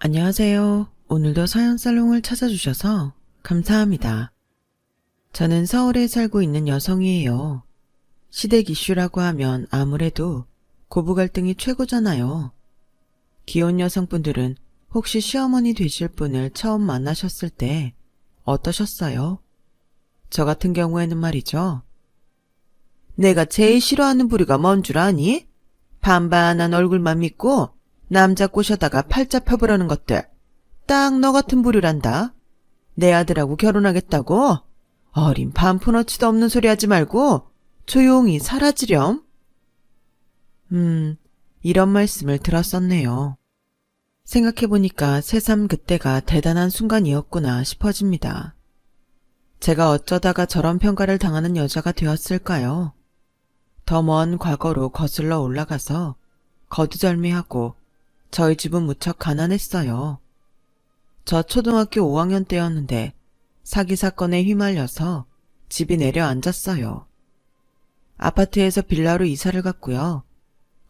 안녕하세요. 오늘도 서연살롱을 찾아주셔서 감사합니다. 저는 서울에 살고 있는 여성이에요. 시댁 이슈라고 하면 아무래도 고부 갈등이 최고잖아요. 귀여운 여성분들은 혹시 시어머니 되실 분을 처음 만나셨을 때 어떠셨어요? 저 같은 경우에는 말이죠. 내가 제일 싫어하는 부류가 뭔 줄 아니? 반반한 얼굴만 믿고 남자 꼬셔다가 팔자 펴보려는 것들. 딱 너 같은 부류란다. 내 아들하고 결혼하겠다고? 어린 반푼어치도 없는 소리 하지 말고 조용히 사라지렴. 이런 말씀을 들었었네요. 생각해보니까 새삼 그때가 대단한 순간이었구나 싶어집니다. 제가 어쩌다가 저런 평가를 당하는 여자가 되었을까요? 더 먼 과거로 거슬러 올라가서 거두절미하고 저희 집은 무척 가난했어요. 저 초등학교 5학년 때였는데 사기 사건에 휘말려서 집이 내려앉았어요. 아파트에서 빌라로 이사를 갔고요.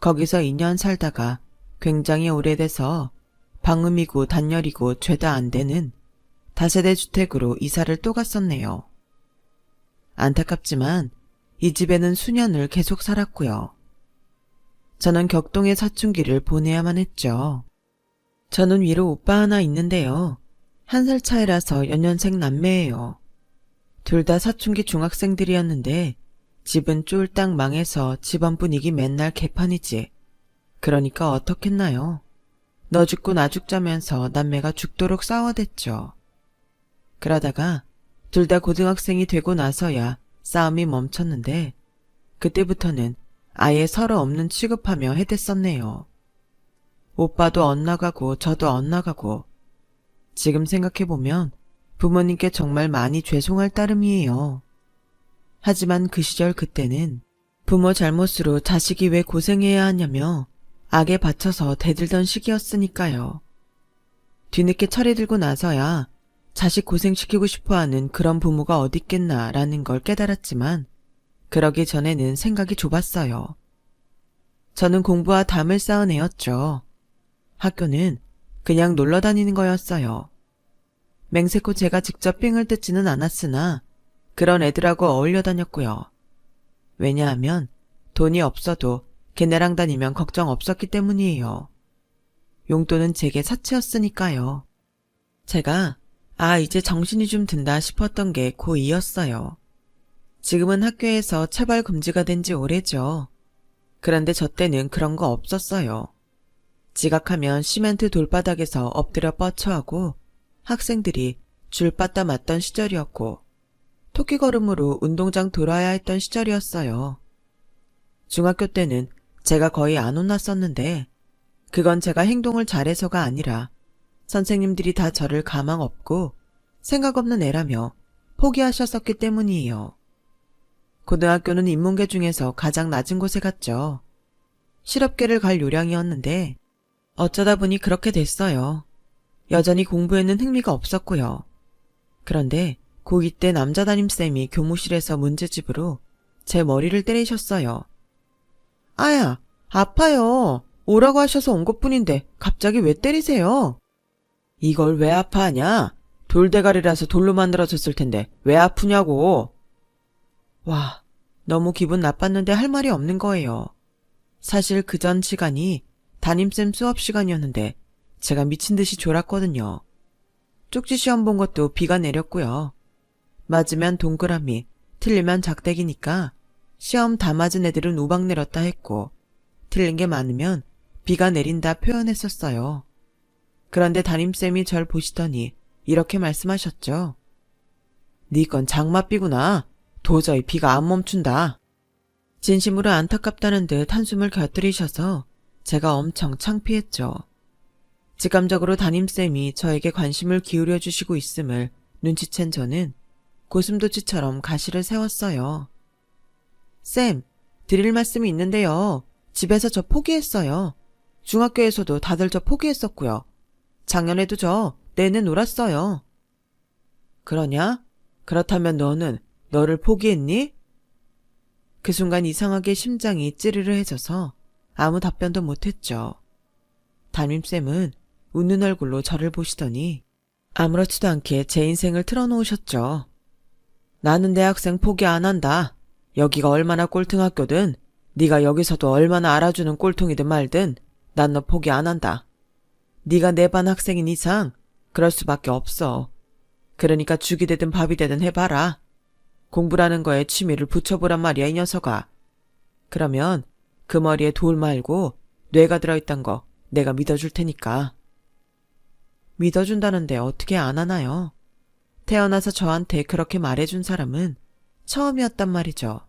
거기서 2년 살다가 굉장히 오래돼서 방음이고 단열이고 죄다 안 되는 다세대 주택으로 이사를 또 갔었네요. 안타깝지만 이 집에는 수년을 계속 살았고요. 저는 격동의 사춘기를 보내야만 했죠. 저는 위로 오빠 하나 있는데요. 1살 차이라서 연년생 남매예요. 둘 다 사춘기 중학생들이었는데 집은 쫄딱 망해서 집안 분위기 맨날 개판이지. 그러니까 어떻겠나요? 너 죽고 나 죽자면서 남매가 죽도록 싸워댔죠. 그러다가 둘 다 고등학생이 되고 나서야 싸움이 멈췄는데 그때부터는 아예 서로 없는 취급하며 해댔었네요. 오빠도 엇나가고 저도 엇나가고. 지금 생각해보면 부모님께 정말 많이 죄송할 따름이에요. 하지만 그 시절 그때는 부모 잘못으로 자식이 왜 고생해야 하냐며 악에 받쳐서 대들던 시기였으니까요. 뒤늦게 철이 들고 나서야 자식 고생시키고 싶어하는 그런 부모가 어딨겠나라는 걸 깨달았지만 그러기 전에는 생각이 좁았어요. 저는 공부와 담을 쌓은 애였죠. 학교는 그냥 놀러 다니는 거였어요. 맹세코 제가 직접 삥을 뜯지는 않았으나 그런 애들하고 어울려 다녔고요. 왜냐하면 돈이 없어도 걔네랑 다니면 걱정 없었기 때문이에요. 용돈은 제게 사치였으니까요. 제가 이제 정신이 좀 든다 싶었던 게 고2였어요. 지금은 학교에서 체벌 금지가 된 지 오래죠. 그런데 저 때는 그런 거 없었어요. 지각하면 시멘트 돌바닥에서 엎드려 뻗쳐하고 학생들이 줄 빠따 맞던 시절이었고 토끼 걸음으로 운동장 돌아야 했던 시절이었어요. 중학교 때는 제가 거의 안 혼났었는데 그건 제가 행동을 잘해서가 아니라 선생님들이 다 저를 가망 없고 생각 없는 애라며 포기하셨었기 때문이에요. 고등학교는 인문계 중에서 가장 낮은 곳에 갔죠. 실업계를 갈 요량이었는데 어쩌다 보니 그렇게 됐어요. 여전히 공부에는 흥미가 없었고요. 그런데 고2 때 남자 담임쌤이 교무실에서 문제집으로 제 머리를 때리셨어요. 아야, 아파요. 오라고 하셔서 온 것뿐인데 갑자기 왜 때리세요? 이걸 왜 아파하냐? 돌대가리라서 돌로 만들어졌을 텐데 왜 아프냐고. 와, 너무 기분 나빴는데 할 말이 없는 거예요. 사실 그 전 시간이 담임쌤 수업 시간이었는데 제가 미친 듯이 졸았거든요. 쪽지 시험 본 것도 비가 내렸고요. 맞으면 동그라미, 틀리면 작대기니까 시험 다 맞은 애들은 우박 내렸다 했고 틀린 게 많으면 비가 내린다 표현했었어요. 그런데 담임쌤이 절 보시더니 이렇게 말씀하셨죠. 네 건 장맛비구나. 도저히 비가 안 멈춘다. 진심으로 안타깝다는 듯 한숨을 곁들이셔서 제가 엄청 창피했죠. 직감적으로 담임쌤이 저에게 관심을 기울여 주시고 있음을 눈치챈 저는 고슴도치처럼 가시를 세웠어요. 쌤, 드릴 말씀이 있는데요. 집에서 저 포기했어요. 중학교에서도 다들 저 포기했었고요. 작년에도 저 내내 놀았어요. 그러냐? 그렇다면 너는 너를 포기했니? 그 순간 이상하게 심장이 찌르르해져서 아무 답변도 못했죠. 담임쌤은 웃는 얼굴로 저를 보시더니 아무렇지도 않게 제 인생을 틀어놓으셨죠. 나는 내 학생 포기 안 한다. 여기가 얼마나 꼴등 학교든 네가 여기서도 얼마나 알아주는 꼴통이든 말든 난 너 포기 안 한다. 네가 내 반 학생인 이상 그럴 수밖에 없어. 그러니까 죽이 되든 밥이 되든 해봐라. 공부라는 거에 취미를 붙여보란 말이야 이 녀석아. 그러면 그 머리에 돌 말고 뇌가 들어있단 거 내가 믿어줄 테니까. 믿어준다는데 어떻게 안 하나요? 태어나서 저한테 그렇게 말해준 사람은 처음이었단 말이죠.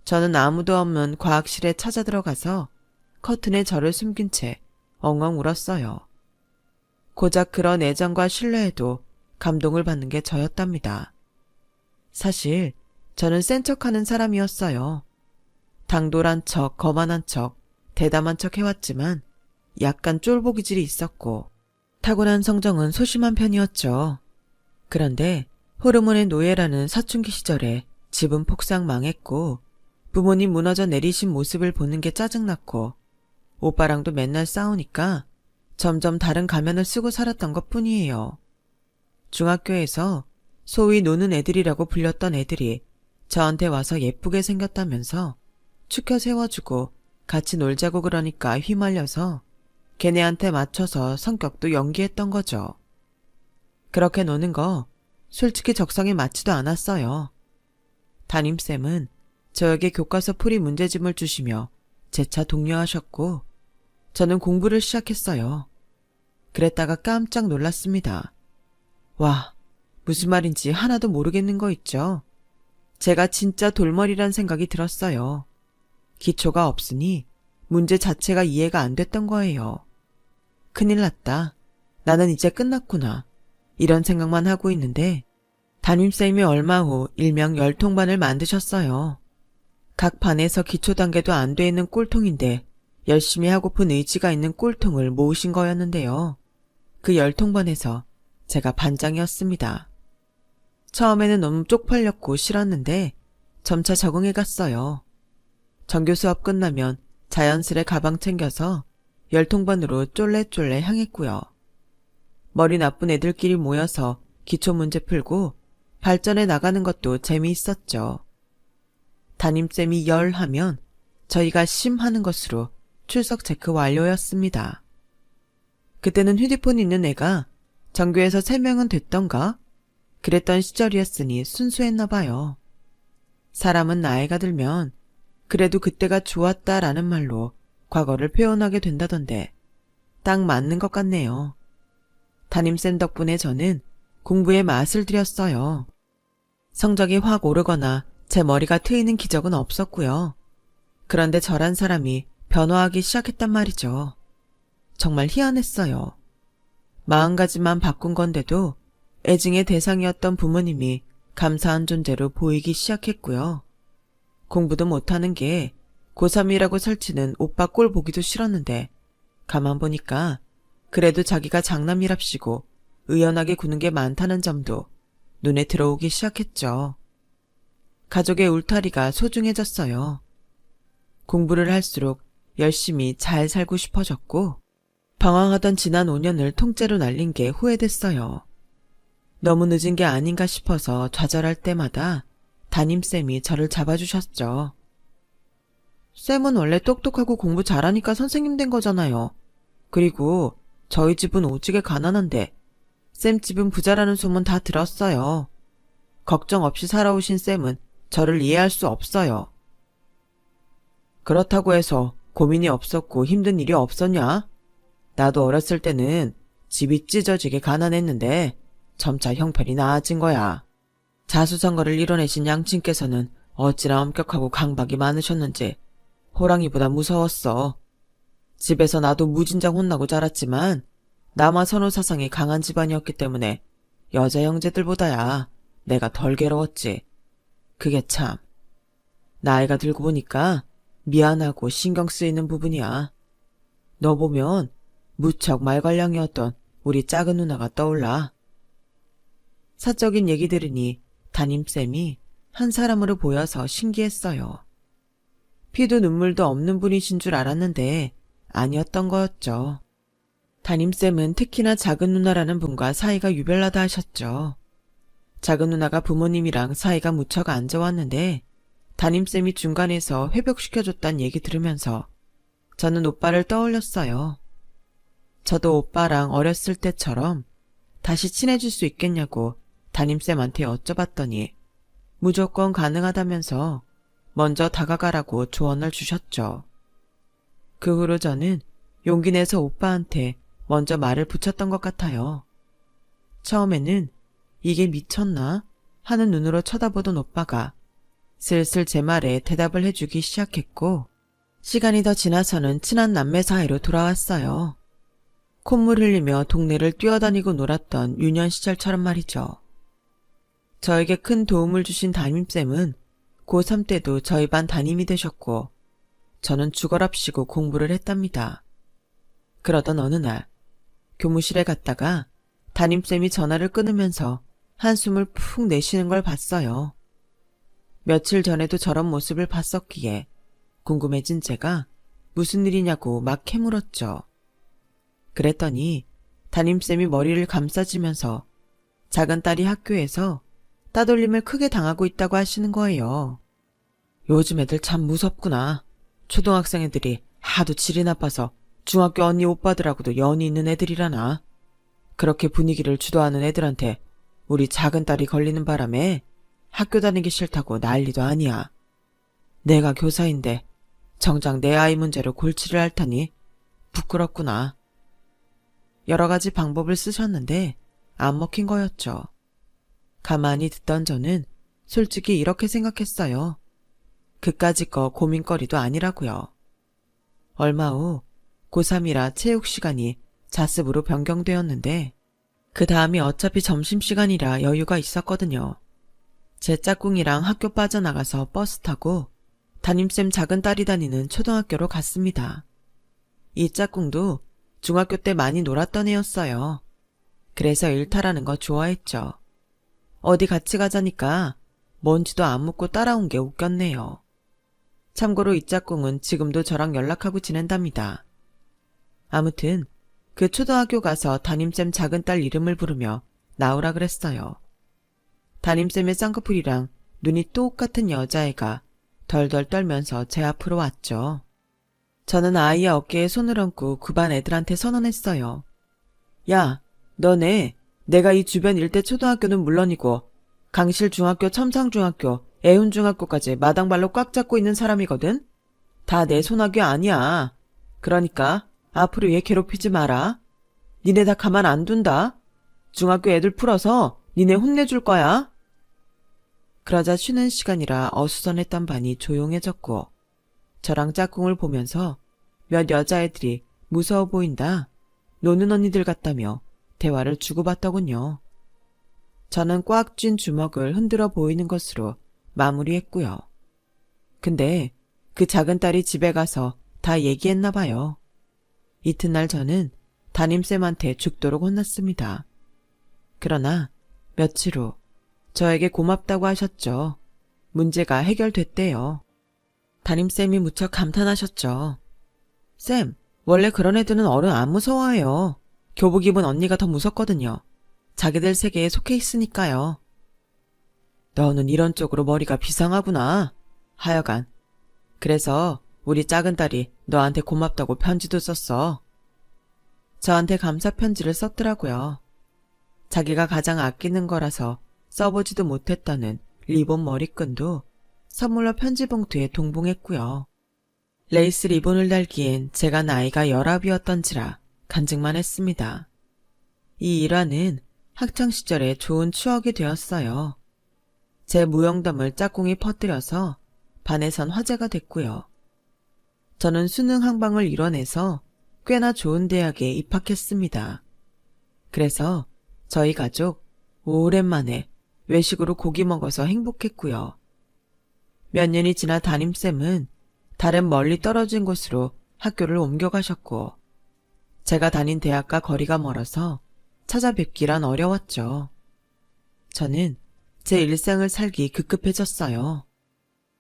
저는 아무도 없는 과학실에 찾아 들어가서 커튼에 저를 숨긴 채 엉엉 울었어요. 고작 그런 애정과 신뢰에도 감동을 받는 게 저였답니다. 사실 저는 센 척하는 사람이었어요. 당돌한 척, 거만한 척, 대담한 척 해왔지만 약간 쫄보기질이 있었고 타고난 성정은 소심한 편이었죠. 그런데 호르몬의 노예라는 사춘기 시절에 집은 폭삭 망했고 부모님 무너져 내리신 모습을 보는 게 짜증났고 오빠랑도 맨날 싸우니까 점점 다른 가면을 쓰고 살았던 것 뿐이에요. 중학교에서 소위 노는 애들이라고 불렸던 애들이 저한테 와서 예쁘게 생겼다면서 축혀 세워주고 같이 놀자고 그러니까 휘말려서 걔네한테 맞춰서 성격도 연기했던 거죠. 그렇게 노는 거 솔직히 적성에 맞지도 않았어요. 담임쌤은 저에게 교과서 풀이 문제집을 주시며 재차 독려하셨고 저는 공부를 시작했어요. 그랬다가 깜짝 놀랐습니다. 와, 무슨 말인지 하나도 모르겠는 거 있죠? 제가 진짜 돌머리란 생각이 들었어요. 기초가 없으니 문제 자체가 이해가 안 됐던 거예요. 큰일 났다. 나는 이제 끝났구나. 이런 생각만 하고 있는데 담임쌤이 얼마 후 일명 열통반을 만드셨어요. 각 반에서 기초 단계도 안 돼 있는 꼴통인데 열심히 하고픈 의지가 있는 꼴통을 모으신 거였는데요. 그 열통반에서 제가 반장이었습니다. 처음에는 너무 쪽팔렸고 싫었는데 점차 적응해갔어요. 정규 수업 끝나면 자연스레 가방 챙겨서 열통반으로 쫄래쫄래 향했고요. 머리 나쁜 애들끼리 모여서 기초 문제 풀고 발전해 나가는 것도 재미있었죠. 담임쌤이 열 하면 저희가 심 하는 것으로 출석 체크 완료였습니다. 그때는 휴대폰 있는 애가 전교에서 3명은 됐던가? 그랬던 시절이었으니 순수했나 봐요. 사람은 나이가 들면 그래도 그때가 좋았다라는 말로 과거를 표현하게 된다던데 딱 맞는 것 같네요. 담임쌤 덕분에 저는 공부에 맛을 들였어요. 성적이 확 오르거나 제 머리가 트이는 기적은 없었고요. 그런데 저란 사람이 변화하기 시작했단 말이죠. 정말 희한했어요. 마음가짐만 바꾼 건데도 애증의 대상이었던 부모님이 감사한 존재로 보이기 시작했고요. 공부도 못하는 게 고3이라고 설치는 오빠 꼴 보기도 싫었는데 가만 보니까 그래도 자기가 장남이랍시고 의연하게 구는 게 많다는 점도 눈에 들어오기 시작했죠. 가족의 울타리가 소중해졌어요. 공부를 할수록 열심히 잘 살고 싶어졌고 방황하던 지난 5년을 통째로 날린 게 후회됐어요. 너무 늦은 게 아닌가 싶어서 좌절할 때마다 담임쌤이 저를 잡아주셨죠. 쌤은 원래 똑똑하고 공부 잘하니까 선생님 된 거잖아요. 그리고 저희 집은 오지게 가난한데 쌤 집은 부자라는 소문 다 들었어요. 걱정 없이 살아오신 쌤은 저를 이해할 수 없어요. 그렇다고 해서 고민이 없었고 힘든 일이 없었냐? 나도 어렸을 때는 집이 찢어지게 가난했는데 점차 형편이 나아진 거야. 자수성가를 이뤄내신 양친께서는 어찌나 엄격하고 강박이 많으셨는지 호랑이보다 무서웠어. 집에서 나도 무진장 혼나고 자랐지만 남아 선호 사상이 강한 집안이었기 때문에 여자 형제들보다야 내가 덜 괴로웠지. 그게 참 나이가 들고 보니까 미안하고 신경 쓰이는 부분이야. 너 보면 무척 말괄량이었던 우리 작은 누나가 떠올라. 사적인 얘기 들으니 담임쌤이 한 사람으로 보여서 신기했어요. 피도 눈물도 없는 분이신 줄 알았는데 아니었던 거였죠. 담임쌤은 특히나 작은 누나라는 분과 사이가 유별나다 하셨죠. 작은 누나가 부모님이랑 사이가 무척 안 좋았는데 담임쌤이 중간에서 회복시켜줬단 얘기 들으면서 저는 오빠를 떠올렸어요. 저도 오빠랑 어렸을 때처럼 다시 친해질 수 있겠냐고 담임쌤한테 여쭤봤더니 무조건 가능하다면서 먼저 다가가라고 조언을 주셨죠. 그 후로 저는 용기 내서 오빠한테 먼저 말을 붙였던 것 같아요. 처음에는 이게 미쳤나 하는 눈으로 쳐다보던 오빠가 슬슬 제 말에 대답을 해주기 시작했고 시간이 더 지나서는 친한 남매 사이로 돌아왔어요. 콧물 흘리며 동네를 뛰어다니고 놀았던 유년 시절처럼 말이죠. 저에게 큰 도움을 주신 담임쌤은 고3 때도 저희 반 담임이 되셨고 저는 죽어랍시고 공부를 했답니다. 그러던 어느 날 교무실에 갔다가 담임쌤이 전화를 끊으면서 한숨을 푹 내쉬는 걸 봤어요. 며칠 전에도 저런 모습을 봤었기에 궁금해진 제가 무슨 일이냐고 막 캐물었죠. 그랬더니 담임쌤이 머리를 감싸지면서 작은 딸이 학교에서 따돌림을 크게 당하고 있다고 하시는 거예요. 요즘 애들 참 무섭구나. 초등학생 애들이 하도 질이 나빠서 중학교 언니 오빠들하고도 연이 있는 애들이라나. 그렇게 분위기를 주도하는 애들한테 우리 작은 딸이 걸리는 바람에 학교 다니기 싫다고 난리도 아니야. 내가 교사인데 정작 내 아이 문제로 골치를 앓다니 부끄럽구나. 여러 가지 방법을 쓰셨는데 안 먹힌 거였죠. 가만히 듣던 저는 솔직히 이렇게 생각했어요. 그까짓 거 고민거리도 아니라고요. 얼마 후 고3이라 체육 시간이 자습으로 변경되었는데 그 다음이 어차피 점심시간이라 여유가 있었거든요. 제 짝꿍이랑 학교 빠져나가서 버스 타고 담임쌤 작은 딸이 다니는 초등학교로 갔습니다. 이 짝꿍도 중학교 때 많이 놀았던 애였어요. 그래서 일탈하는 거 좋아했죠. 어디 같이 가자니까 뭔지도 안 묻고 따라온 게 웃겼네요. 참고로 이 짝꿍은 지금도 저랑 연락하고 지낸답니다. 아무튼 그 초등학교 가서 담임쌤 작은 딸 이름을 부르며 나오라 그랬어요. 담임쌤의 쌍꺼풀이랑 눈이 똑같은 여자애가 덜덜 떨면서 제 앞으로 왔죠. 저는 아이의 어깨에 손을 얹고 그 반 애들한테 선언했어요. 야, 너네 내가 이 주변 일대 초등학교는 물론이고 강실중학교, 첨상중학교, 애훈중학교까지 마당발로 꽉 잡고 있는 사람이거든? 다 내 손아귀 아니야. 그러니까 앞으로 얘 괴롭히지 마라. 니네 다 가만 안 둔다. 중학교 애들 풀어서 니네 혼내줄 거야. 그러자 쉬는 시간이라 어수선했던 반이 조용해졌고 저랑 짝꿍을 보면서 몇 여자애들이 무서워 보인다, 노는 언니들 같다며 대화를 주고받더군요. 저는 꽉 쥔 주먹을 흔들어 보이는 것으로 마무리했고요. 근데 그 작은 딸이 집에 가서 다 얘기했나 봐요. 이튿날 저는 담임쌤한테 죽도록 혼났습니다. 그러나 며칠 후 저에게 고맙다고 하셨죠. 문제가 해결됐대요. 담임쌤이 무척 감탄하셨죠. 쌤, 원래 그런 애들은 어른 안 무서워해요. 교복 입은 언니가 더 무섭거든요. 자기들 세계에 속해 있으니까요. 너는 이런 쪽으로 머리가 비상하구나. 하여간 그래서 우리 작은 딸이 너한테 고맙다고 편지도 썼어. 저한테 감사 편지를 썼더라고요. 자기가 가장 아끼는 거라서 써보지도 못했다는 리본 머리끈도 선물로 편지 봉투에 동봉했고요. 레이스 리본을 달기엔 제가 나이가 19이었던지라 간증만 했습니다. 이 일화는 학창시절에 좋은 추억이 되었어요. 제 무용담을 짝꿍이 퍼뜨려서 반에선 화제가 됐고요. 저는 수능 항방을 이뤄내서 꽤나 좋은 대학에 입학했습니다. 그래서 저희 가족 오랜만에 외식으로 고기 먹어서 행복했고요. 몇 년이 지나 담임쌤은 다른 멀리 떨어진 곳으로 학교를 옮겨가셨고 제가 다닌 대학과 거리가 멀어서 찾아뵙기란 어려웠죠. 저는 제 일상을 살기 급급해졌어요.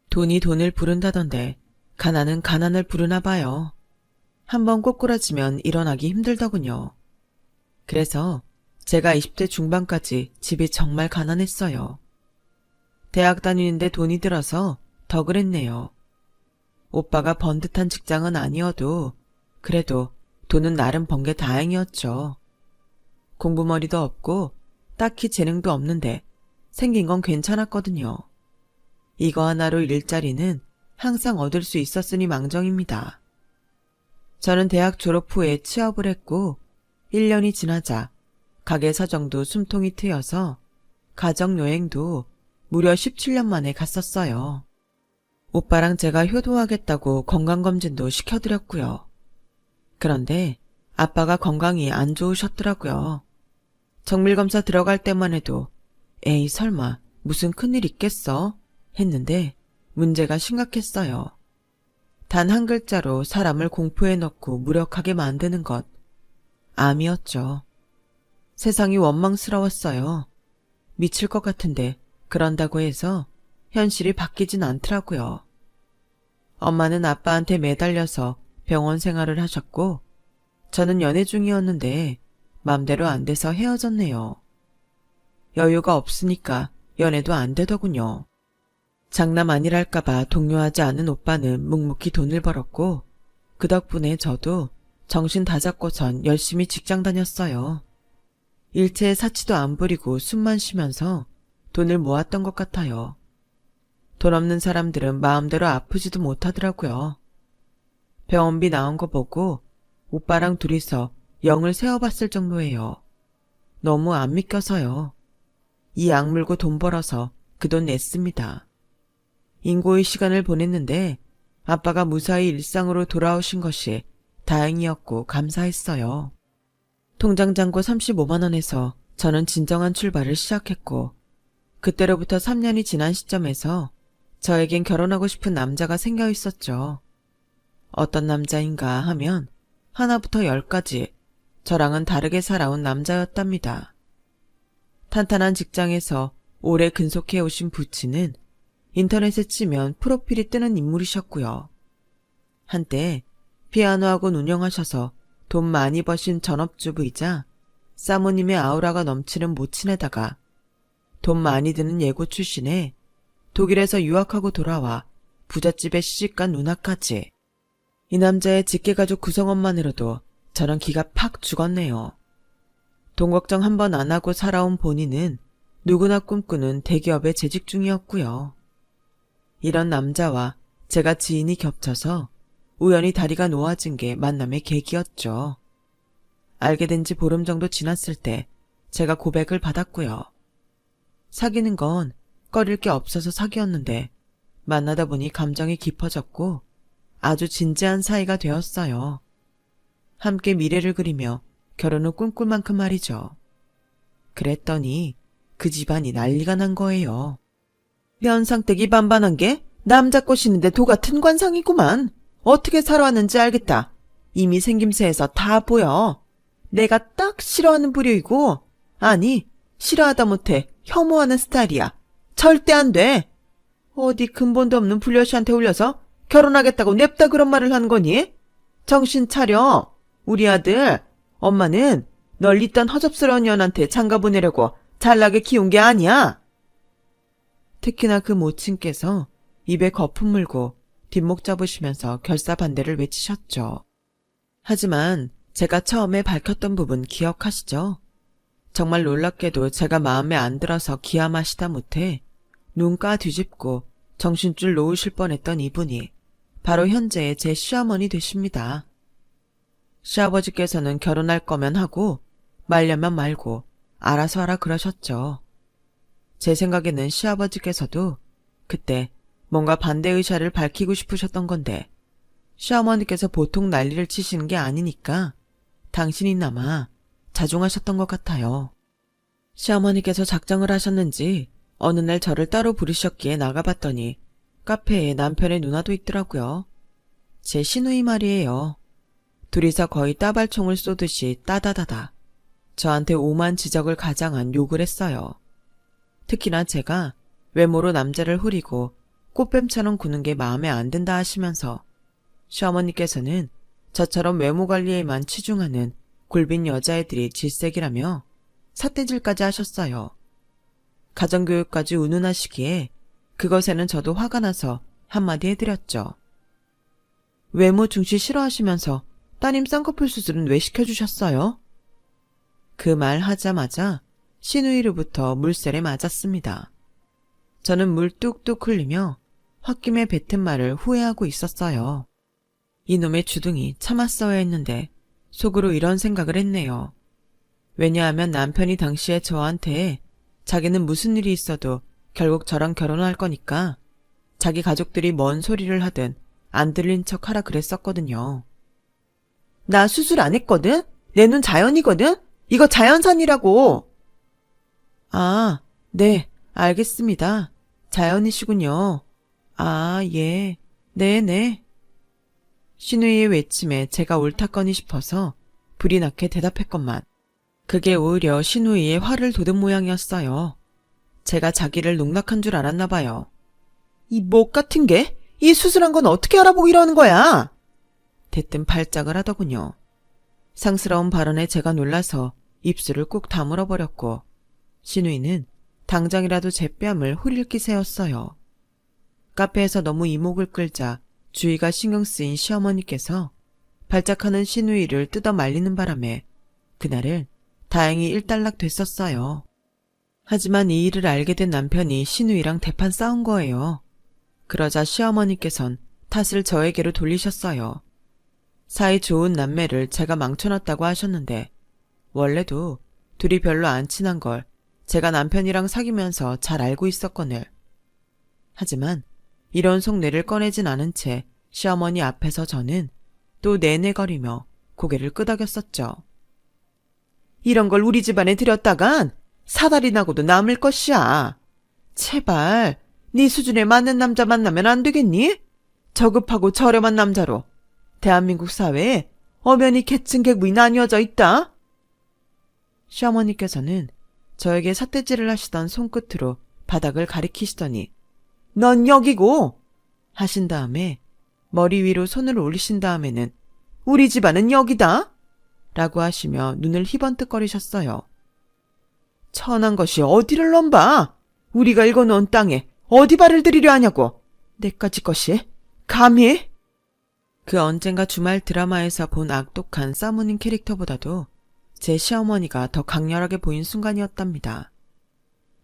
돈이 돈을 부른다던데 가난은 가난을 부르나 봐요. 한번 꼬꾸라지면 일어나기 힘들더군요. 그래서 제가 20대 중반까지 집이 정말 가난했어요. 대학 다니는데 돈이 들어서 더 그랬네요. 오빠가 번듯한 직장은 아니어도 그래도 돈은 나름 번 게 다행이었죠. 공부머리도 없고 딱히 재능도 없는데 생긴 건 괜찮았거든요. 이거 하나로 일자리는 항상 얻을 수 있었으니 망정입니다. 저는 대학 졸업 후에 취업을 했고 1년이 지나자 가게 사정도 숨통이 트여서 가정여행도 무려 17년 만에 갔었어요. 오빠랑 제가 효도하겠다고 건강검진도 시켜드렸고요. 그런데 아빠가 건강이 안 좋으셨더라고요. 정밀검사 들어갈 때만 해도 에이 설마 무슨 큰일 있겠어? 했는데 문제가 심각했어요. 단 한 글자로 사람을 공포에 넣고 무력하게 만드는 것. 암이었죠. 세상이 원망스러웠어요. 미칠 것 같은데 그런다고 해서 현실이 바뀌진 않더라고요. 엄마는 아빠한테 매달려서 병원 생활을 하셨고 저는 연애 중이었는데 맘대로 안 돼서 헤어졌네요. 여유가 없으니까 연애도 안 되더군요. 장남 아니랄까봐 동요하지 않은 오빠는 묵묵히 돈을 벌었고 그 덕분에 저도 정신 다잡고선 열심히 직장 다녔어요. 일체의 사치도 안 부리고 숨만 쉬면서 돈을 모았던 것 같아요. 돈 없는 사람들은 마음대로 아프지도 못하더라고요. 병원비 나온 거 보고 오빠랑 둘이서 영을 세어봤을 정도예요. 너무 안 믿겨서요. 이 악물고 돈 벌어서 그 돈 냈습니다. 인고의 시간을 보냈는데 아빠가 무사히 일상으로 돌아오신 것이 다행이었고 감사했어요. 통장 잔고 35만 원에서 저는 진정한 출발을 시작했고 그때로부터 3년이 지난 시점에서 저에겐 결혼하고 싶은 남자가 생겨 있었죠. 어떤 남자인가 하면 하나부터 10까지 저랑은 다르게 살아온 남자였답니다. 탄탄한 직장에서 오래 근속해 오신 부친은 인터넷에 치면 프로필이 뜨는 인물이셨고요. 한때 피아노 학원 운영하셔서 돈 많이 버신 전업주부이자 사모님의 아우라가 넘치는 모친에다가 돈 많이 드는 예고 출신에 독일에서 유학하고 돌아와 부잣집에 시집간 누나까지. 이 남자의 직계가족 구성원만으로도 저는 기가 팍 죽었네요. 돈 걱정 한 번 안 하고 살아온 본인은 누구나 꿈꾸는 대기업에 재직 중이었고요. 이런 남자와 제가 지인이 겹쳐서 우연히 다리가 놓아진 게 만남의 계기였죠. 알게 된 지 보름 정도 지났을 때 제가 고백을 받았고요. 사귀는 건 꺼릴 게 없어서 사귀었는데 만나다 보니 감정이 깊어졌고 아주 진지한 사이가 되었어요. 함께 미래를 그리며 결혼을 꿈꿀 만큼 말이죠. 그랬더니 그 집안이 난리가 난 거예요. 면상댁이 반반한 게 남자 꼬시는데 도 같은 관상이구만. 어떻게 살아왔는지 알겠다. 이미 생김새에서 다 보여. 내가 딱 싫어하는 부류이고 아니 싫어하다 못해 혐오하는 스타일이야. 절대 안 돼. 어디 근본도 없는 불려시한테 울려서 결혼하겠다고 냅다 그런 말을 한 거니? 정신 차려. 우리 아들 엄마는 널 이딴 허접스러운 년한테 장가 보내려고 잘나게 키운 게 아니야. 특히나 그 모친께서 입에 거품 물고 뒷목 잡으시면서 결사반대를 외치셨죠. 하지만 제가 처음에 밝혔던 부분 기억하시죠? 정말 놀랍게도 제가 마음에 안 들어서 기함하시다 못해 눈가 뒤집고 정신줄 놓으실 뻔했던 이분이 바로 현재의 제 시어머니 되십니다. 시아버지께서는 결혼할 거면 하고 말려면 말고 알아서 하라 그러셨죠. 제 생각에는 시아버지께서도 그때 뭔가 반대 의사를 밝히고 싶으셨던 건데 시어머니께서 보통 난리를 치시는 게 아니니까 당신이나마 자중하셨던 것 같아요. 시어머니께서 작정을 하셨는지 어느 날 저를 따로 부르셨기에 나가봤더니 카페에 남편의 누나도 있더라고요. 제 시누이 말이에요. 둘이서 거의 따발총을 쏘듯이 따다다다 저한테 오만 지적을 가장한 욕을 했어요. 특히나 제가 외모로 남자를 후리고 꽃뱀처럼 구는 게 마음에 안 든다 하시면서 시어머니께서는 저처럼 외모 관리에만 치중하는 골빈 여자애들이 질색이라며 삿대질까지 하셨어요. 가정교육까지 운운하시기에 그것에는 저도 화가 나서 한마디 해드렸죠. 외모 중시 싫어하시면서 따님 쌍꺼풀 수술은 왜 시켜주셨어요? 그 말 하자마자 시누이로부터 물살에 맞았습니다. 저는 물 뚝뚝 흘리며 홧김에 뱉은 말을 후회하고 있었어요. 이놈의 주둥이 참았어야 했는데 속으로 이런 생각을 했네요. 왜냐하면 남편이 당시에 저한테 자기는 무슨 일이 있어도 결국 저랑 결혼할 거니까 자기 가족들이 뭔 소리를 하든 안 들린 척 하라 그랬었거든요. 나 수술 안 했거든? 내 눈 자연이거든? 이거 자연산이라고. 아, 네, 알겠습니다. 자연이시군요. 아, 예. 네네. 시누이의 외침에 제가 옳다거니 싶어서 불이 나게 대답했건만 그게 오히려 시누이의 화를 돋은 모양이었어요. 제가 자기를 농락한 줄 알았나 봐요. 이 목 같은 게? 이 수술한 건 어떻게 알아보고 이러는 거야? 대뜸 발작을 하더군요. 상스러운 발언에 제가 놀라서 입술을 꾹 다물어 버렸고 시누이는 당장이라도 제 뺨을 후릴 기세였어요. 카페에서 너무 이목을 끌자 주의가 신경 쓰인 시어머니께서 발작하는 시누이를 뜯어 말리는 바람에 그날은 다행히 일단락 됐었어요. 하지만 이 일을 알게 된 남편이 시누이랑 대판 싸운 거예요. 그러자 시어머니께선 탓을 저에게로 돌리셨어요. 사이 좋은 남매를 제가 망쳐놨다고 하셨는데 원래도 둘이 별로 안 친한 걸 제가 남편이랑 사귀면서 잘 알고 있었거늘. 하지만 이런 속내를 꺼내진 않은 채 시어머니 앞에서 저는 또 내내거리며 고개를 끄덕였었죠. 이런 걸 우리 집안에 들였다간 사달이 나고도 남을 것이야. 제발 네 수준에 맞는 남자 만나면 안 되겠니? 저급하고 저렴한 남자로 대한민국 사회에 엄연히 계층 계급이 나뉘어져 있다. 시어머니께서는 저에게 삿대질을 하시던 손끝으로 바닥을 가리키시더니 넌 여기고 하신 다음에 머리 위로 손을 올리신 다음에는 우리 집안은 여기다 라고 하시며 눈을 희번뜩거리셨어요. 천한 것이 어디를 넘봐. 우리가 읽어놓은 땅에 어디 발을 들이려 하냐고. 내까지 것이 감히. 그 언젠가 주말 드라마에서 본 악독한 사모님 캐릭터보다도 제 시어머니가 더 강렬하게 보인 순간이었답니다.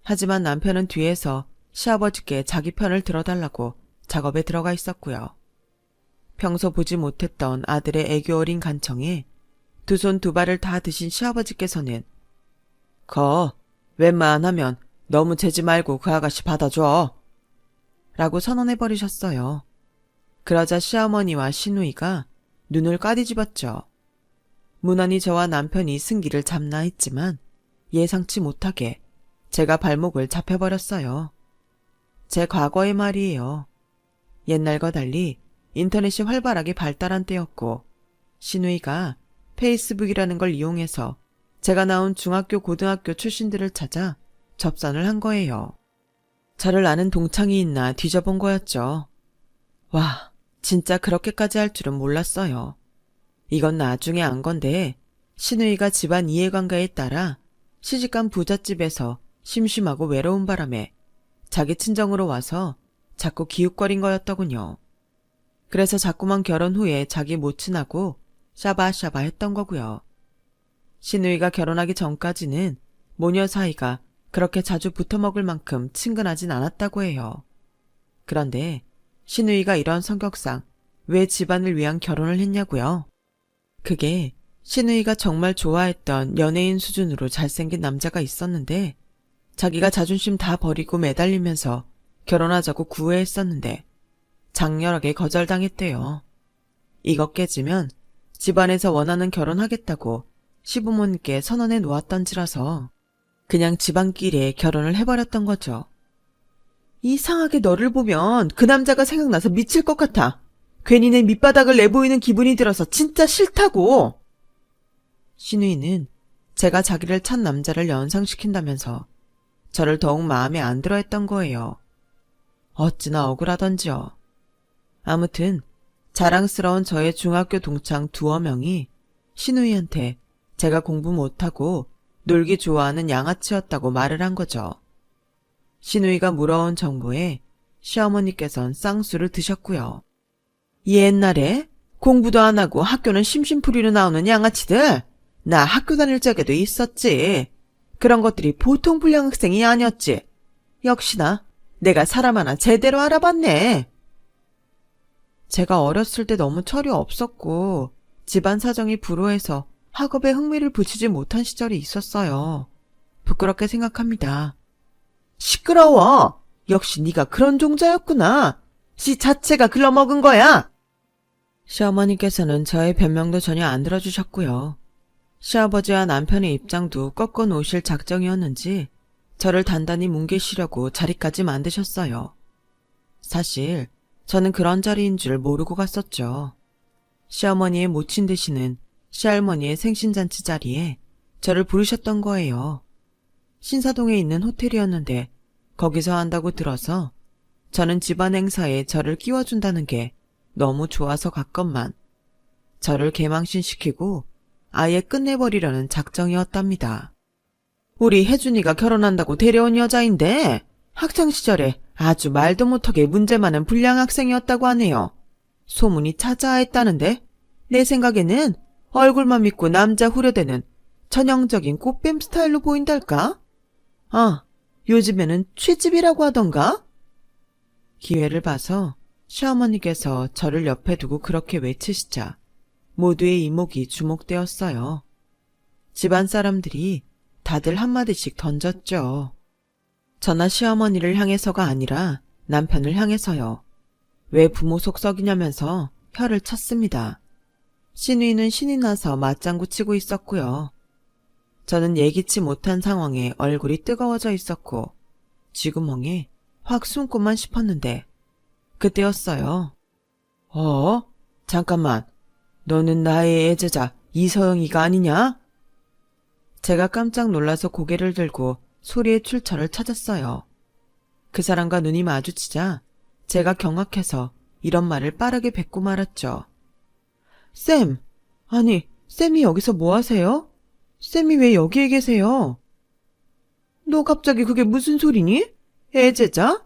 하지만 남편은 뒤에서 시아버지께 자기 편을 들어달라고 작업에 들어가 있었고요. 평소 보지 못했던 아들의 애교 어린 간청에 두 손 두 발을 다 드신 시아버지께서는 웬만하면 너무 재지 말고 그 아가씨 받아줘 라고 선언해버리셨어요. 그러자 시어머니와 시누이가 눈을 까디집었죠. 무난히 저와 남편이 승기를 잡나 했지만 예상치 못하게 제가 발목을 잡혀버렸어요. 제 과거의 말이에요. 옛날과 달리 인터넷이 활발하게 발달한 때였고 시누이가 페이스북이라는 걸 이용해서 제가 나온 중학교 고등학교 출신들을 찾아 접선을 한 거예요. 저를 아는 동창이 있나 뒤져본 거였죠. 와, 진짜 그렇게까지 할 줄은 몰랐어요. 이건 나중에 안 건데 시누이가 집안 이해관계에 따라 시집간 부잣집에서 심심하고 외로운 바람에 자기 친정으로 와서 자꾸 기웃거린 거였더군요. 그래서 자꾸만 결혼 후에 자기 모친하고 샤바샤바 했던 거고요. 시누이가 결혼하기 전까지는 모녀 사이가 그렇게 자주 붙어먹을 만큼 친근하진 않았다고 해요. 그런데 시누이가 이런 성격상 왜 집안을 위한 결혼을 했냐고요? 그게 시누이가 정말 좋아했던 연예인 수준으로 잘생긴 남자가 있었는데 자기가 자존심 다 버리고 매달리면서 결혼하자고 구애했었는데 장렬하게 거절당했대요. 이거 깨지면 집안에서 원하는 결혼하겠다고 시부모님께 선언해 놓았던지라서 그냥 집안끼리에 결혼을 해버렸던 거죠. 이상하게 너를 보면 그 남자가 생각나서 미칠 것 같아. 괜히 내 밑바닥을 내보이는 기분이 들어서 진짜 싫다고. 시누이는 제가 자기를 찬 남자를 연상시킨다면서 저를 더욱 마음에 안 들어 했던 거예요. 어찌나 억울하던지요. 아무튼 자랑스러운 저의 중학교 동창 두어 명이 시누이한테 제가 공부 못하고 놀기 좋아하는 양아치였다고 말을 한 거죠. 시누이가 물어온 정보에 시어머니께선 쌍수를 드셨고요. 옛날에 공부도 안 하고 학교는 심심풀이로 나오는 양아치들, 나 학교 다닐 적에도 있었지. 그런 것들이 보통 불량학생이 아니었지. 역시나 내가 사람 하나 제대로 알아봤네. 제가 어렸을 때 너무 철이 없었고 집안 사정이 불우해서 학업에 흥미를 붙이지 못한 시절이 있었어요. 부끄럽게 생각합니다. 시끄러워. 역시 네가 그런 종자였구나. 씨 자체가 글러먹은 거야. 시어머니께서는 저의 변명도 전혀 안 들어주셨고요. 시아버지와 남편의 입장도 꺾어 놓으실 작정이었는지 저를 단단히 뭉개시려고 자리까지 만드셨어요. 사실 저는 그런 자리인 줄 모르고 갔었죠. 시어머니의 모친 되시는 시할머니의 생신잔치 자리에 저를 부르셨던 거예요. 신사동에 있는 호텔이었는데 거기서 한다고 들어서 저는 집안 행사에 저를 끼워준다는 게 너무 좋아서 갔건만 저를 개망신시키고 아예 끝내버리려는 작정이었답니다. 우리 혜준이가 결혼한다고 데려온 여자인데 학창시절에 아주 말도 못하게 문제 많은 불량 학생이었다고 하네요. 소문이 자자했다는데 내 생각에는 얼굴만 믿고 남자 후려대는 전형적인 꽃뱀 스타일로 보인달까? 아, 요즘에는 취집이라고 하던가? 기회를 봐서 시어머니께서 저를 옆에 두고 그렇게 외치시자 모두의 이목이 주목되었어요. 집안 사람들이 다들 한마디씩 던졌죠. 저나 시어머니를 향해서가 아니라 남편을 향해서요. 왜 부모 속썩이냐면서 혀를 쳤습니다. 시누이는 신이 나서 맞장구 치고 있었고요. 저는 예기치 못한 상황에 얼굴이 뜨거워져 있었고 쥐구멍에 확 숨고만 싶었는데 그때였어요. 잠깐만. 너는 나의 애제자 이서영이가 아니냐? 제가 깜짝 놀라서 고개를 들고 소리의 출처를 찾았어요. 그 사람과 눈이 마주치자 제가 경악해서 이런 말을 빠르게 뱉고 말았죠. 쌤! 아니, 쌤이 여기서 뭐 하세요? 쌤이 왜 여기에 계세요? 너 갑자기 그게 무슨 소리니? 애제자?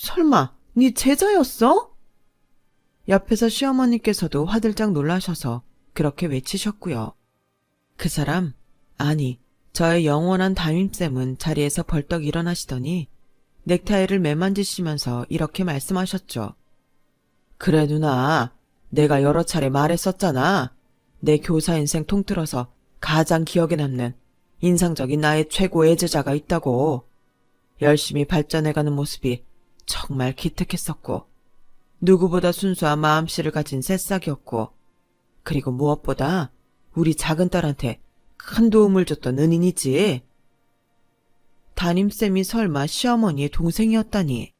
설마 네 제자였어? 옆에서 시어머니께서도 화들짝 놀라셔서 그렇게 외치셨고요. 그 사람, 아니 저의 영원한 담임쌤은 자리에서 벌떡 일어나시더니 넥타이를 매만지시면서 이렇게 말씀하셨죠. 그래 누나, 내가 여러 차례 말했었잖아. 내 교사 인생 통틀어서 가장 기억에 남는 인상적인 나의 최고 애제자가 있다고. 열심히 발전해가는 모습이 정말 기특했었고 누구보다 순수한 마음씨를 가진 새싹이었고 그리고 무엇보다 우리 작은 딸한테 큰 도움을 줬던 은인이지. 담임쌤이 설마 시어머니의 동생이었다니.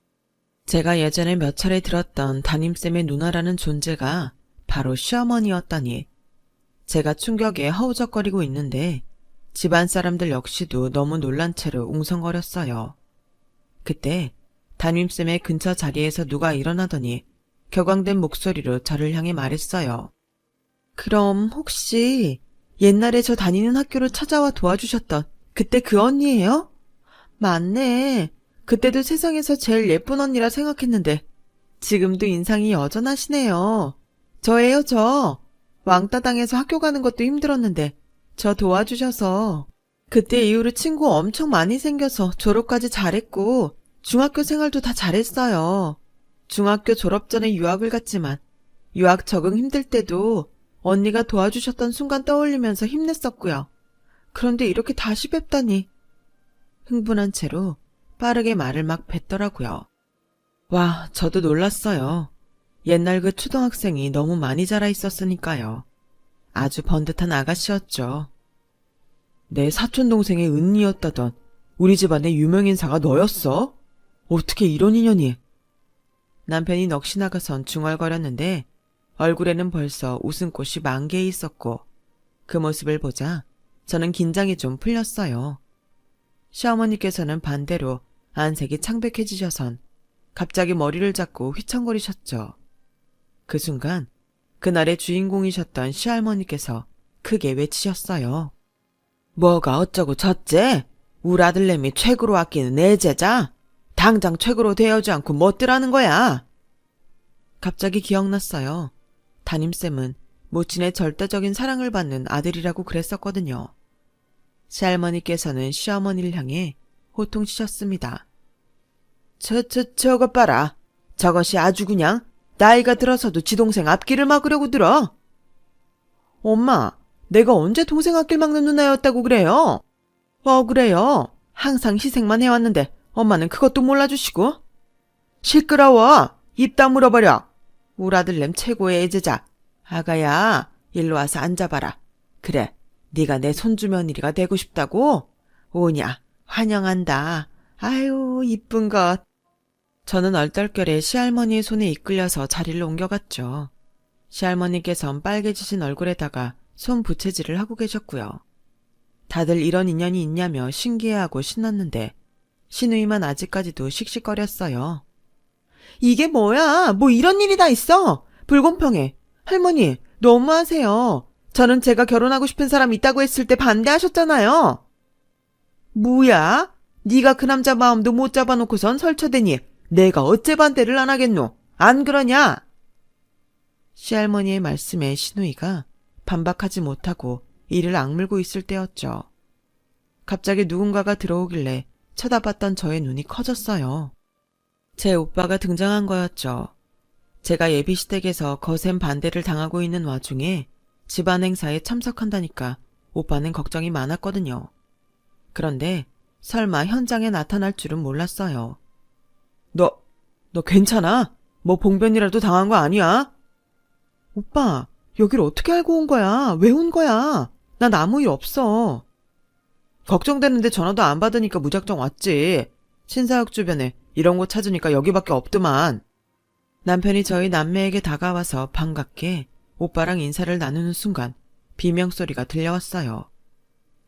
제가 예전에 몇 차례 들었던 담임쌤의 누나라는 존재가 바로 시어머니였다니. 제가 충격에 허우적거리고 있는데 집안 사람들 역시도 너무 놀란 채로 웅성거렸어요. 그때 담임쌤의 근처 자리에서 누가 일어나더니 격앙된 목소리로 저를 향해 말했어요. 그럼 혹시 옛날에 저 다니는 학교를 찾아와 도와주셨던 그때 그 언니예요? 맞네. 그때도 세상에서 제일 예쁜 언니라 생각했는데 지금도 인상이 여전하시네요. 저예요, 저. 왕따 당해서 학교 가는 것도 힘들었는데 저 도와주셔서 그때 이후로 친구 엄청 많이 생겨서 졸업까지 잘했고 중학교 생활도 다 잘했어요. 중학교 졸업 전에 유학을 갔지만 유학 적응 힘들 때도 언니가 도와주셨던 순간 떠올리면서 힘냈었고요. 그런데 이렇게 다시 뵙다니. 흥분한 채로 빠르게 말을 막 뱉더라고요. 와, 저도 놀랐어요. 옛날 그 초등학생이 너무 많이 자라 있었으니까요. 아주 번듯한 아가씨였죠. 내 사촌동생의 은니였다던 우리 집안의 유명인사가 너였어? 어떻게 이런 인연이? 남편이 넋이 나가선 중얼거렸는데 얼굴에는 벌써 웃음꽃이 만개해 있었고 그 모습을 보자 저는 긴장이 좀 풀렸어요. 시어머니께서는 반대로 안색이 창백해지셔선 갑자기 머리를 잡고 휘청거리셨죠. 그 순간 그날의 주인공이셨던 시할머니께서 크게 외치셨어요. 뭐가 어쩌고 저째? 우리 아들내미 최고로 아끼는 내 제자? 당장 최고로 대하지 않고 뭣들하는 거야? 갑자기 기억났어요. 담임쌤은 모친의 절대적인 사랑을 받는 아들이라고 그랬었거든요. 시할머니께서는 시어머니를 향해 호통치셨습니다. 저것 봐라. 저것이 아주 그냥 나이가 들어서도 지 동생 앞길을 막으려고 들어. 엄마, 내가 언제 동생 앞길 막는 누나였다고 그래요? 그래요. 항상 희생만 해왔는데 엄마는 그것도 몰라주시고. 시끄러워. 입 다물어버려. 우리 아들냄 최고의 애제자. 아가야, 일로 와서 앉아봐라. 그래, 네가 내 손주 며느리가 되고 싶다고? 오냐, 환영한다. 아유, 이쁜 것. 저는 얼떨결에 시할머니의 손에 이끌려서 자리를 옮겨갔죠. 시할머니께선 빨개지신 얼굴에다가 손 부채질을 하고 계셨고요. 다들 이런 인연이 있냐며 신기해하고 신났는데 시누이만 아직까지도 씩씩거렸어요. 이게 뭐야? 뭐 이런 일이 다 있어? 불공평해. 할머니, 너무하세요. 저는 제가 결혼하고 싶은 사람 있다고 했을 때 반대하셨잖아요. 뭐야? 네가 그 남자 마음도 못 잡아놓고선 설쳐대니 내가 어째 반대를 안 하겠노? 안 그러냐? 시할머니의 말씀에 시누이가 반박하지 못하고 이를 악물고 있을 때였죠. 갑자기 누군가가 들어오길래 쳐다봤던 저의 눈이 커졌어요. 제 오빠가 등장한 거였죠. 제가 예비시댁에서 거센 반대를 당하고 있는 와중에 집안 행사에 참석한다니까 오빠는 걱정이 많았거든요. 그런데 설마 현장에 나타날 줄은 몰랐어요. 너 괜찮아? 뭐 봉변이라도 당한 거 아니야? 오빠, 여길 어떻게 알고 온 거야? 왜 온 거야? 난 아무 일 없어. 걱정되는데 전화도 안 받으니까 무작정 왔지. 신사역 주변에 이런 곳 찾으니까 여기밖에 없더만. 남편이 저희 남매에게 다가와서 반갑게 오빠랑 인사를 나누는 순간 비명소리가 들려왔어요.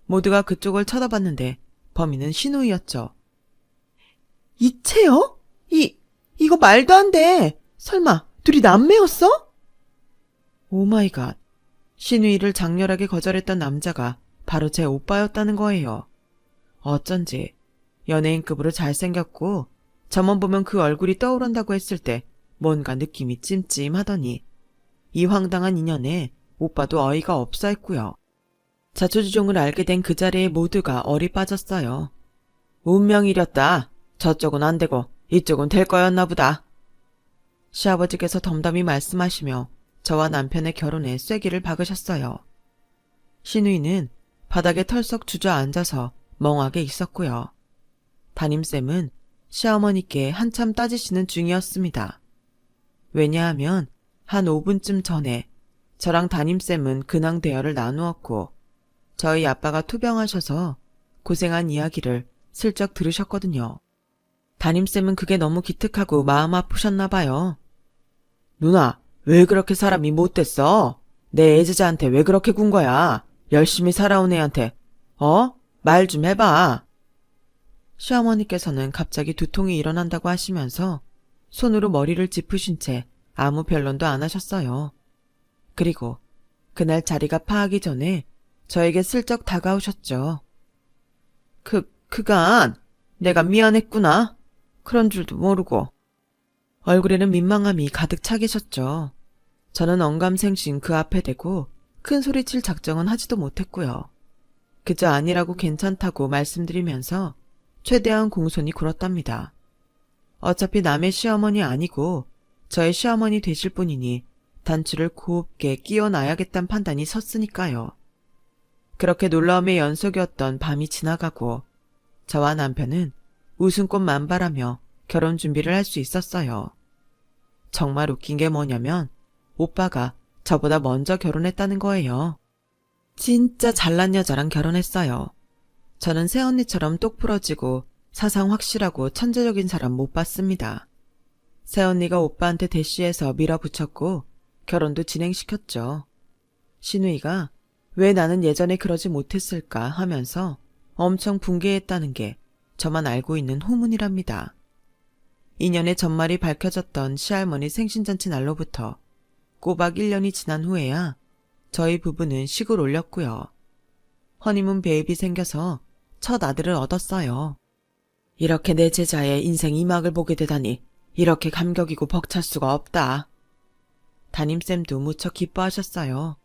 모두가 그쪽을 쳐다봤는데 범인은 시누이였죠. 이채요? 이거 말도 안 돼. 설마 둘이 남매였어? 오마이갓. 시누이를 장렬하게 거절했던 남자가 바로 제 오빠였다는 거예요. 어쩐지 연예인급으로 잘생겼고 저만 보면 그 얼굴이 떠오른다고 했을 때 뭔가 느낌이 찜찜하더니 이 황당한 인연에 오빠도 어이가 없어 했고요. 자초지종을 알게 된 그 자리에 모두가 얼이 빠졌어요. 운명이렸다. 저쪽은 안 되고 이쪽은 될 거였나 보다. 시아버지께서 덤덤히 말씀하시며 저와 남편의 결혼에 쐐기를 박으셨어요. 시누이는 바닥에 털썩 주저앉아서 멍하게 있었고요. 담임쌤은 시어머니께 한참 따지시는 중이었습니다. 왜냐하면 한 5분쯤 전에 저랑 담임쌤은 근황 대화를 나누었고 저희 아빠가 투병하셔서 고생한 이야기를 슬쩍 들으셨거든요. 담임쌤은 그게 너무 기특하고 마음 아프셨나 봐요. 누나, 왜 그렇게 사람이 못됐어? 내 애제자한테 왜 그렇게 군 거야? 열심히 살아온 애한테. 말 좀 해봐. 시어머니께서는 갑자기 두통이 일어난다고 하시면서 손으로 머리를 짚으신 채 아무 변론도 안 하셨어요. 그리고 그날 자리가 파하기 전에 저에게 슬쩍 다가오셨죠. 그간 내가 미안했구나. 그런 줄도 모르고. 얼굴에는 민망함이 가득 차 계셨죠. 저는 언감생심 그 앞에 대고 큰 소리칠 작정은 하지도 못했고요. 그저 아니라고 괜찮다고 말씀드리면서 최대한 공손히 굴었답니다. 어차피 남의 시어머니 아니고 저의 시어머니 되실 분이니 단추를 곱게 끼워놔야겠다는 판단이 섰으니까요. 그렇게 놀라움의 연속이었던 밤이 지나가고 저와 남편은 웃음꽃 만발하며 결혼 준비를 할 수 있었어요. 정말 웃긴 게 뭐냐면 오빠가 저보다 먼저 결혼했다는 거예요. 진짜 잘난 여자랑 결혼했어요. 저는 새언니처럼 똑 부러지고 사상 확실하고 천재적인 사람 못 봤습니다. 새언니가 오빠한테 대시해서 밀어붙였고 결혼도 진행시켰죠. 시누이가 왜 나는 예전에 그러지 못했을까 하면서 엄청 붕괴했다는 게 저만 알고 있는 후문이랍니다. 인연의 전말이 밝혀졌던 시할머니 생신잔치 날로부터 꼬박 1년이 지난 후에야 저희 부부는 식을 올렸고요. 허니문 베이비 생겨서 첫 아들을 얻었어요. 이렇게 내 제자의 인생 이막을 보게 되다니 이렇게 감격이고 벅찰 수가 없다. 담임쌤도 무척 기뻐하셨어요.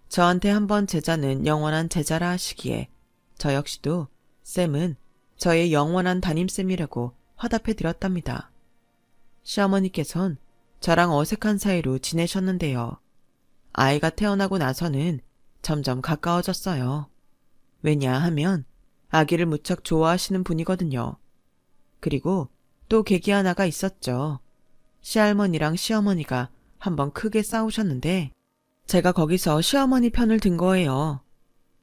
저한테 한번 제자는 영원한 제자라 하시기에 저 역시도 쌤은 저의 영원한 담임쌤이라고 화답해 드렸답니다. 시어머니께선 저랑 어색한 사이로 지내셨는데요. 아이가 태어나고 나서는 점점 가까워졌어요. 왜냐하면 아기를 무척 좋아하시는 분이거든요. 그리고 또 계기 하나가 있었죠. 시할머니랑 시어머니가 한번 크게 싸우셨는데 제가 거기서 시어머니 편을 든 거예요.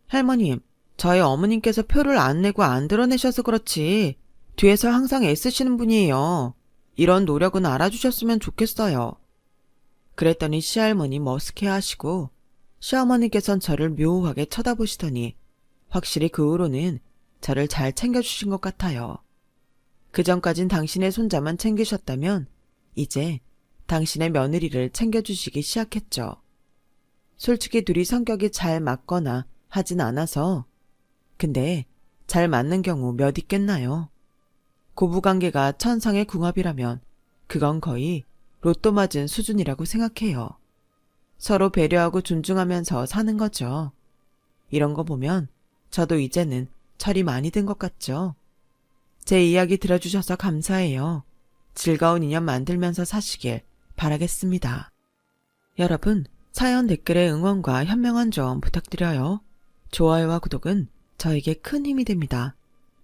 할머님, 저희 어머님께서 표를 안 내고 안 드러내셔서 그렇지 뒤에서 항상 애쓰시는 분이에요. 이런 노력은 알아주셨으면 좋겠어요. 그랬더니 시할머니 머쓱해 하시고 시어머니께선 저를 묘하게 쳐다보시더니 확실히 그 후로는 저를 잘 챙겨주신 것 같아요. 그전까진 당신의 손자만 챙기셨다면 이제 당신의 며느리를 챙겨주시기 시작했죠. 솔직히 둘이 성격이 잘 맞거나 하진 않아서 근데 잘 맞는 경우 몇 있겠나요? 고부관계가 천상의 궁합이라면 그건 거의 로또 맞은 수준이라고 생각해요. 서로 배려하고 존중하면서 사는 거죠. 이런 거 보면 저도 이제는 철이 많이 든 것 같죠. 제 이야기 들어주셔서 감사해요. 즐거운 인연 만들면서 사시길 바라겠습니다. 여러분, 사연 댓글에 응원과 현명한 조언 부탁드려요. 좋아요와 구독은 저에게 큰 힘이 됩니다.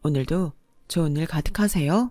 오늘도 좋은 일 가득하세요.